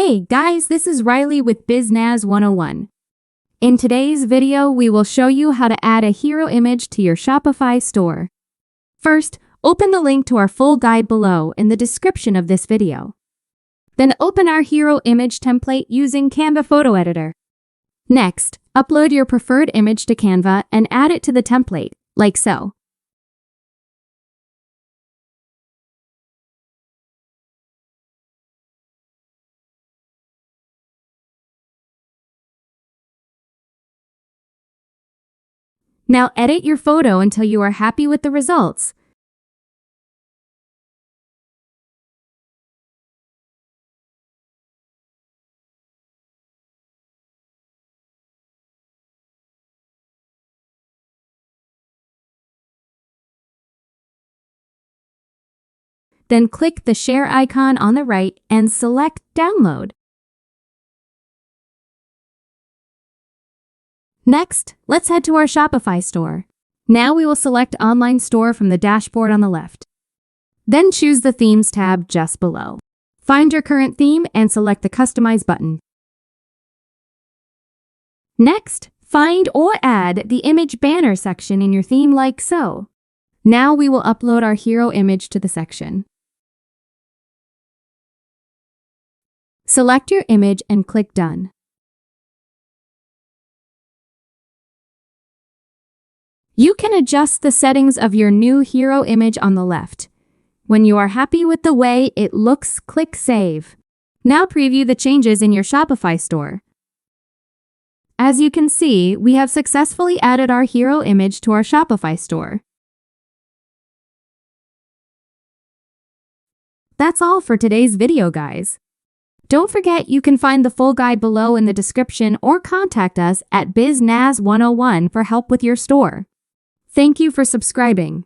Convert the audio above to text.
Hey guys, this is Riley with BizNaz 101. In today's video, we will show you how to add a hero image to your Shopify store. First, open the link to our full guide below in the description of this video. Then open our hero image template using Canva Photo Editor. Next, upload your preferred image to Canva and add it to the template, like so. Now edit your photo until you are happy with the results. Then click the share icon on the right and select Download. Next, let's head to our Shopify store. Now we will select Online Store from the dashboard on the left. Then choose the Themes tab just below. Find your current theme and select the Customize button. Next, find or add the image banner section in your theme like so. Now we will upload our hero image to the section. Select your image and click Done. You can adjust the settings of your new hero image on the left. When you are happy with the way it looks, click Save. Now preview the changes in your Shopify store. As you can see, we have successfully added our hero image to our Shopify store. That's all for today's video, guys. Don't forget you can find the full guide below in the description or contact us at BizNaz101 for help with your store. Thank you for subscribing.